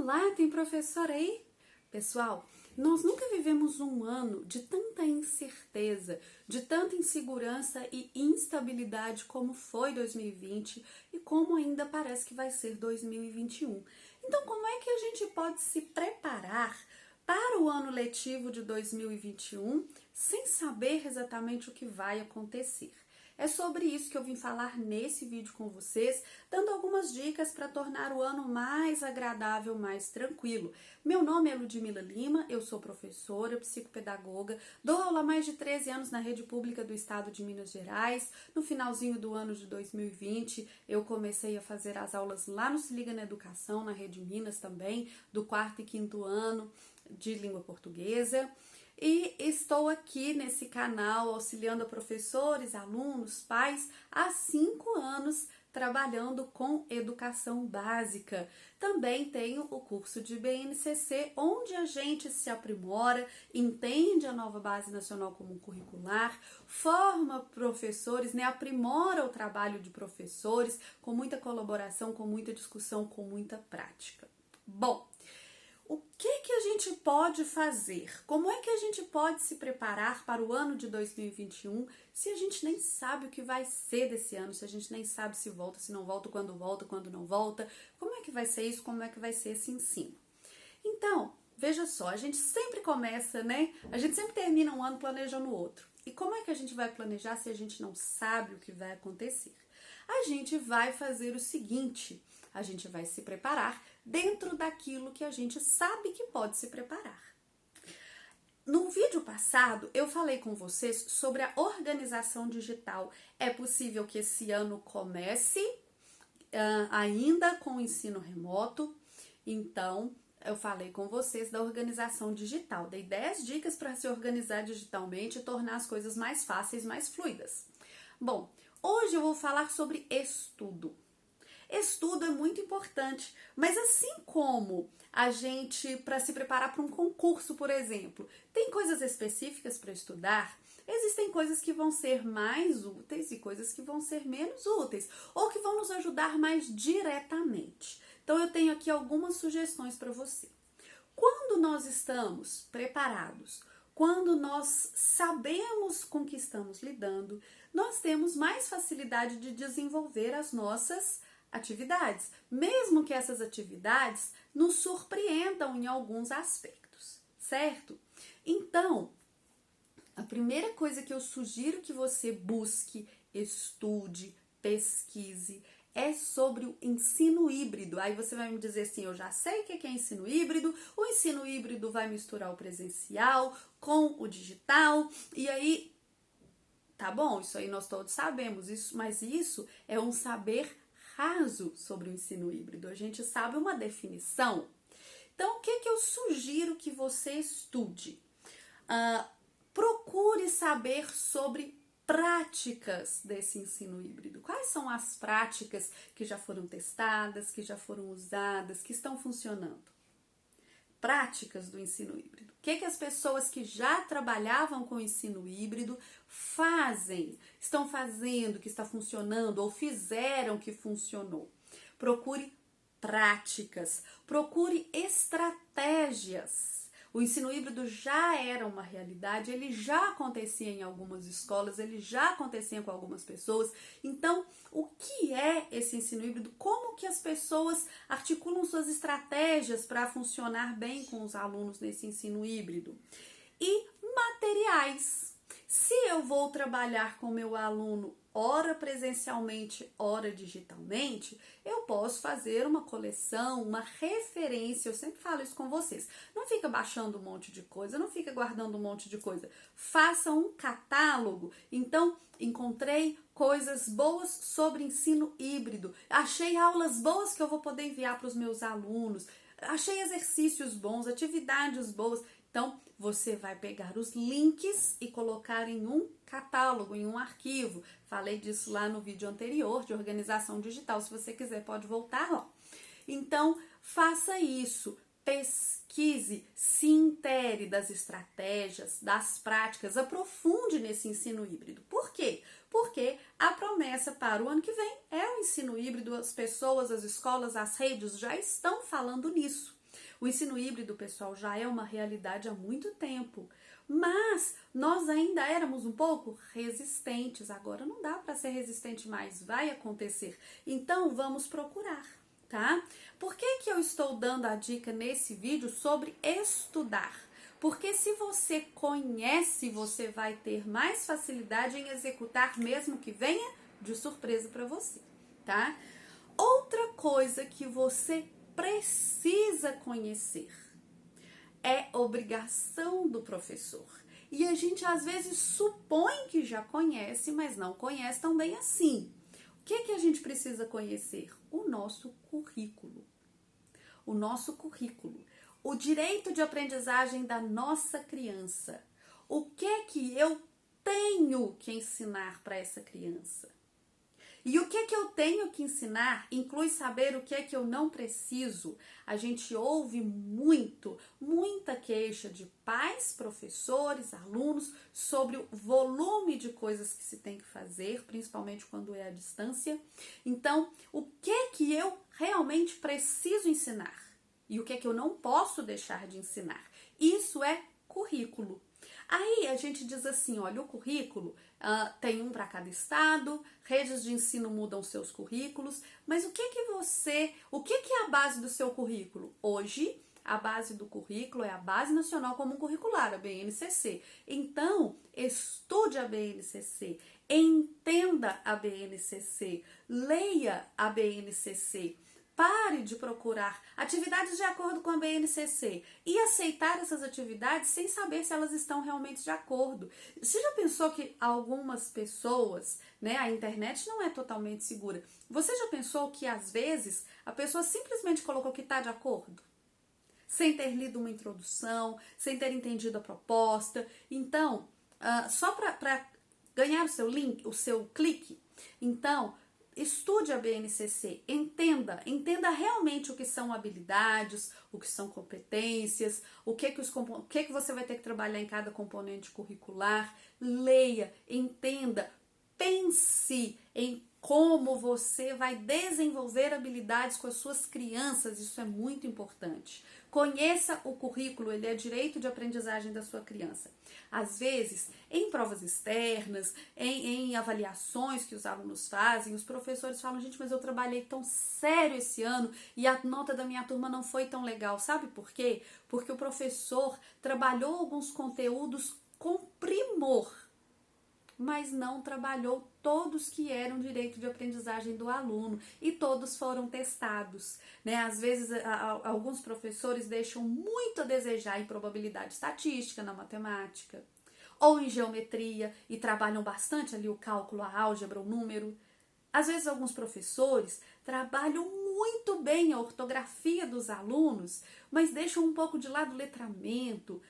Olá, tem professor aí? Pessoal, nós nunca vivemos um ano de tanta incerteza, de tanta insegurança e instabilidade como foi 2020 e como ainda parece que vai ser 2021. Então, como é que a gente pode se preparar para o ano letivo de 2021 sem saber exatamente o que vai acontecer? É sobre isso que eu vim falar nesse vídeo com vocês, dando algumas dicas para tornar o ano mais agradável, mais tranquilo. Meu nome é Ludmila Lima, eu sou professora, psicopedagoga, dou aula há mais de 13 anos na rede pública do estado de Minas Gerais. No finalzinho do ano de 2020, eu comecei a fazer as aulas lá no Se Liga na Educação, na Rede Minas também, do 4º e 5º ano de língua portuguesa. E estou aqui nesse canal auxiliando a professores, alunos, pais há 5 anos trabalhando com educação básica. Também tenho o curso de BNCC, onde a gente se aprimora, entende a nova Base Nacional Comum Curricular, forma professores, aprimora o trabalho de professores com muita colaboração, com muita discussão, com muita prática. Bom, o que a gente pode fazer? Como é que a gente pode se preparar para o ano de 2021 se a gente nem sabe o que vai ser desse ano, se a gente nem sabe se volta, se não volta, quando não volta? Como é que vai ser isso? Como é que vai ser esse ensino? Então, veja só, a gente sempre começa, A gente sempre termina um ano planejando o outro. E como é que a gente vai planejar se a gente não sabe o que vai acontecer? A gente vai fazer o seguinte: a gente vai se preparar dentro daquilo que a gente sabe que pode se preparar. No vídeo passado, eu falei com vocês sobre a organização digital. É possível que esse ano comece ainda com o ensino remoto, então eu falei com vocês da organização digital. Dei 10 dicas para se organizar digitalmente e tornar as coisas mais fáceis, mais fluidas. Bom, hoje eu vou falar sobre estudo. Estudo é muito importante, mas assim como a gente, para se preparar para um concurso, por exemplo, tem coisas específicas para estudar, existem coisas que vão ser mais úteis e coisas que vão ser menos úteis, ou que vão nos ajudar mais diretamente. Então eu tenho aqui algumas sugestões para você. Quando nós estamos preparados, quando nós sabemos com que estamos lidando, nós temos mais facilidade de desenvolver as nossas atividades, mesmo que essas atividades nos surpreendam em alguns aspectos, certo? Então, a primeira coisa que eu sugiro que você busque, estude, pesquise, é sobre o ensino híbrido. Aí você vai me dizer assim: eu já sei o que é ensino híbrido, o ensino híbrido vai misturar o presencial com o digital, e aí, tá bom, isso aí nós todos sabemos, mas isso é um saber raso sobre o ensino híbrido. A gente sabe uma definição. Então, o que eu sugiro que você estude? Procure saber sobre práticas desse ensino híbrido. Quais são as práticas que já foram testadas, que já foram usadas, que estão funcionando? Práticas do ensino híbrido. O que as pessoas que já trabalhavam com o ensino híbrido fazem, estão fazendo, que está funcionando, ou fizeram que funcionou? Procure práticas, procure estratégias. O ensino híbrido já era uma realidade, ele já acontecia em algumas escolas, ele já acontecia com algumas pessoas. Então, o que é esse ensino híbrido? Como que as pessoas articulam suas estratégias para funcionar bem com os alunos nesse ensino híbrido? E materiais. Se eu vou trabalhar com meu aluno ora presencialmente, ora digitalmente, eu posso fazer uma coleção, uma referência. Eu sempre falo isso com vocês. Não fica baixando um monte de coisa, não fica guardando um monte de coisa. Faça um catálogo. Então, encontrei coisas boas sobre ensino híbrido. Achei aulas boas que eu vou poder enviar para os meus alunos. Achei exercícios bons, atividades boas. Então, você vai pegar os links e colocar em um catálogo, em um arquivo. Falei disso lá no vídeo anterior de organização digital. Se você quiser, pode voltar lá. Então, faça isso. Pesquise, se intere das estratégias, das práticas, aprofunde nesse ensino híbrido. Por quê? Porque a promessa para o ano que vem é o ensino híbrido. As pessoas, as escolas, as redes já estão falando nisso. O ensino híbrido, pessoal, já é uma realidade há muito tempo, mas nós ainda éramos um pouco resistentes. Agora não dá para ser resistente mais, vai acontecer. Então vamos procurar, tá? Por que eu estou dando a dica nesse vídeo sobre estudar? Porque se você conhece, você vai ter mais facilidade em executar, mesmo que venha de surpresa para você, tá? Outra coisa que você precisa conhecer é obrigação do professor. E a gente às vezes supõe que já conhece, mas não conhece tão bem assim. O que a gente precisa conhecer? O nosso currículo. O nosso currículo. O direito de aprendizagem da nossa criança. O que eu tenho que ensinar para essa criança? E o que eu tenho que ensinar inclui saber o que eu não preciso. A gente ouve muita queixa de pais, professores, alunos sobre o volume de coisas que se tem que fazer, principalmente quando é à distância. Então, o que eu realmente preciso ensinar e o que eu não posso deixar de ensinar? Isso é currículo. Aí a gente diz assim, olha, o currículo tem um para cada estado, redes de ensino mudam seus currículos, mas o que é a base do seu currículo? Hoje, a base do currículo é a Base Nacional Comum Curricular, a BNCC. Então, estude a BNCC, entenda a BNCC, leia a BNCC. Pare de procurar atividades de acordo com a BNCC e aceitar essas atividades sem saber se elas estão realmente de acordo. Você já pensou que algumas pessoas, né, a internet não é totalmente segura. Você já pensou que às vezes a pessoa simplesmente colocou que está de acordo? Sem ter lido uma introdução, sem ter entendido a proposta. Então, só para ganhar o seu link, o seu clique, então, estude a BNCC, entenda realmente o que são habilidades, o que são competências, o que você vai ter que trabalhar em cada componente curricular. Leia, entenda, pense em como você vai desenvolver habilidades com as suas crianças, isso é muito importante. Conheça o currículo, ele é direito de aprendizagem da sua criança. Às vezes, em provas externas, em avaliações que os alunos fazem, os professores falam, gente, mas eu trabalhei tão sério esse ano e a nota da minha turma não foi tão legal. Sabe por quê? Porque o professor trabalhou alguns conteúdos com primor, mas não trabalhou todos que eram direito de aprendizagem do aluno e todos foram testados, né? Às vezes alguns professores deixam muito a desejar em probabilidade estatística na matemática ou em geometria e trabalham bastante ali o cálculo, a álgebra, o número. Às vezes alguns professores trabalham muito bem a ortografia dos alunos, mas deixam um pouco de lado o letramento,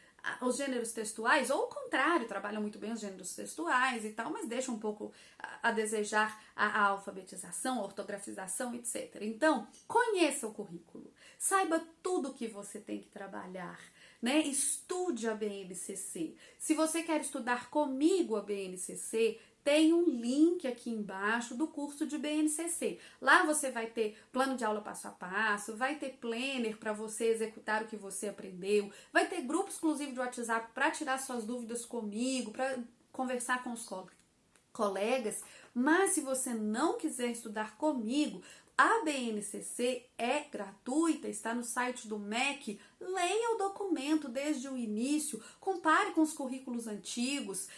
os gêneros textuais, ou o contrário, trabalham muito bem os gêneros textuais e tal, mas deixam um pouco a desejar a alfabetização, a ortografização, etc. Então, conheça o currículo, saiba tudo que você tem que trabalhar, né? Estude a BNCC. Se você quer estudar comigo a BNCC, tem um link aqui embaixo do curso de BNCC. Lá você vai ter plano de aula passo a passo, vai ter planner para você executar o que você aprendeu, vai ter grupo exclusivo de WhatsApp para tirar suas dúvidas comigo, para conversar com os colegas. Mas se você não quiser estudar comigo, a BNCC é gratuita, está no site do MEC. Leia o documento desde o início, compare com os currículos antigos,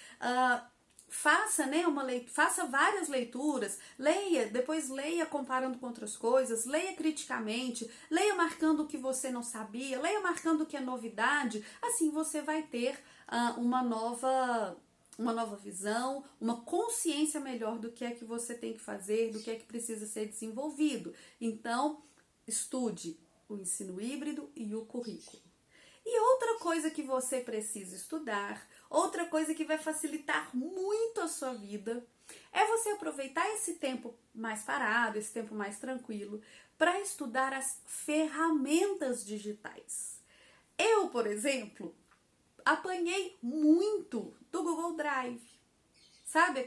faça, né, faça várias leituras, leia, depois leia comparando com outras coisas, leia criticamente, leia marcando o que você não sabia, leia marcando o que é novidade. Assim você vai ter uma nova visão, uma consciência melhor do que é que você tem que fazer, do que é que precisa ser desenvolvido. Então, estude o ensino híbrido e o currículo. E outra coisa que você precisa estudar, outra coisa que vai facilitar muito a sua vida, é você aproveitar esse tempo mais parado, esse tempo mais tranquilo, para estudar as ferramentas digitais. Eu, por exemplo, apanhei muito do Google Drive. Sabe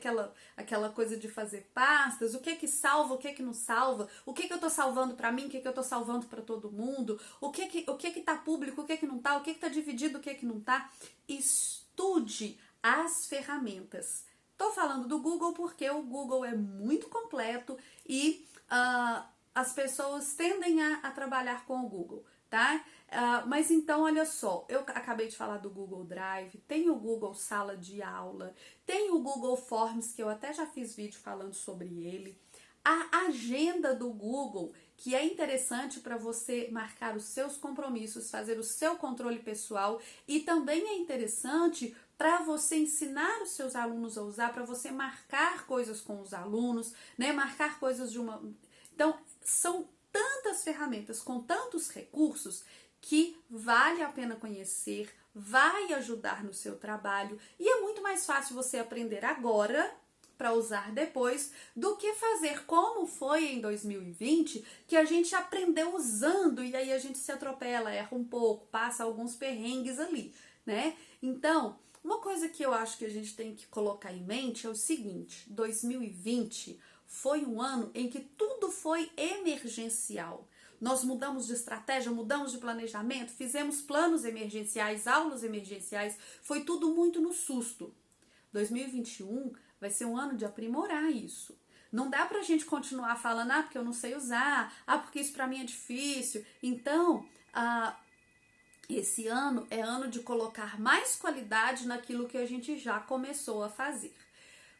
aquela coisa de fazer pastas? O que que salva, o que que não salva? O que que eu tô salvando pra mim, o que que eu tô salvando pra todo mundo? O que que tá público, o que que não tá? O que que tá dividido, o que que não tá? Estude as ferramentas. Tô falando do Google porque o Google é muito completo e as pessoas tendem a trabalhar com o Google, tá? Mas então, olha só, eu acabei de falar do Google Drive, tem o Google Sala de Aula, tem o Google Forms, que eu até já fiz vídeo falando sobre ele, a agenda do Google, que é interessante para você marcar os seus compromissos, fazer o seu controle pessoal, e também é interessante para você ensinar os seus alunos a usar, para você marcar coisas com os alunos, né? Marcar coisas de uma... Então, são tantas ferramentas com tantos recursos que vale a pena conhecer, vai ajudar no seu trabalho e é muito mais fácil você aprender agora para usar depois do que fazer como foi em 2020, que a gente aprendeu usando e aí a gente se atropela, erra um pouco, passa alguns perrengues ali, né? Então, uma coisa que eu acho que a gente tem que colocar em mente é o seguinte: 2020 foi um ano em que tudo foi emergencial. Nós mudamos de estratégia, mudamos de planejamento, fizemos planos emergenciais, aulas emergenciais, foi tudo muito no susto. 2021 vai ser um ano de aprimorar isso. Não dá pra gente continuar falando, porque eu não sei usar, porque isso pra mim é difícil. Então, esse ano é ano de colocar mais qualidade naquilo que a gente já começou a fazer.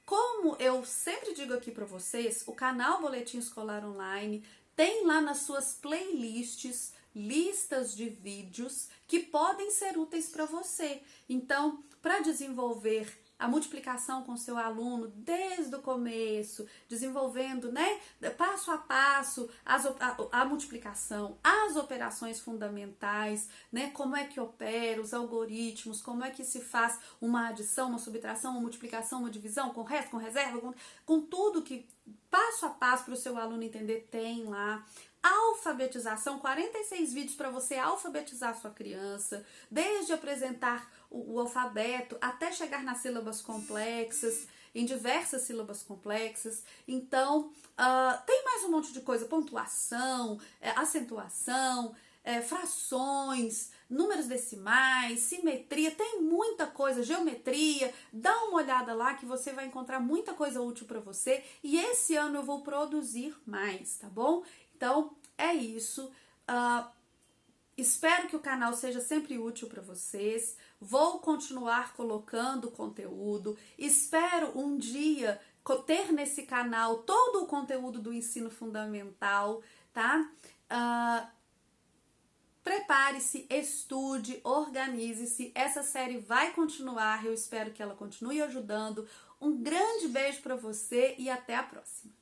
Como eu sempre digo aqui para vocês, o canal Boletim Escolar Online tem lá nas suas playlists listas de vídeos que podem ser úteis para você. Então, para desenvolver a multiplicação com seu aluno desde o começo, desenvolvendo, né, passo a passo a multiplicação, as operações fundamentais, né, como é que opera, os algoritmos, como é que se faz uma adição, uma subtração, uma multiplicação, uma divisão, com resto, com reserva, com tudo que passo a passo para o seu aluno entender, tem lá. Alfabetização, 46 vídeos para você alfabetizar a sua criança, desde apresentar o alfabeto até chegar nas sílabas complexas, em diversas sílabas complexas. Então, tem mais um monte de coisa, pontuação, acentuação, frações, números decimais, simetria, tem muita coisa, geometria. Dá uma olhada lá que você vai encontrar muita coisa útil para você, e esse ano eu vou produzir mais, tá bom? Então, é isso. Espero que o canal seja sempre útil para vocês. Vou continuar colocando conteúdo. Espero um dia ter nesse canal todo o conteúdo do ensino fundamental, tá? Prepare-se, estude, organize-se. Essa série vai continuar. Eu espero que ela continue ajudando. Um grande beijo para você e até a próxima.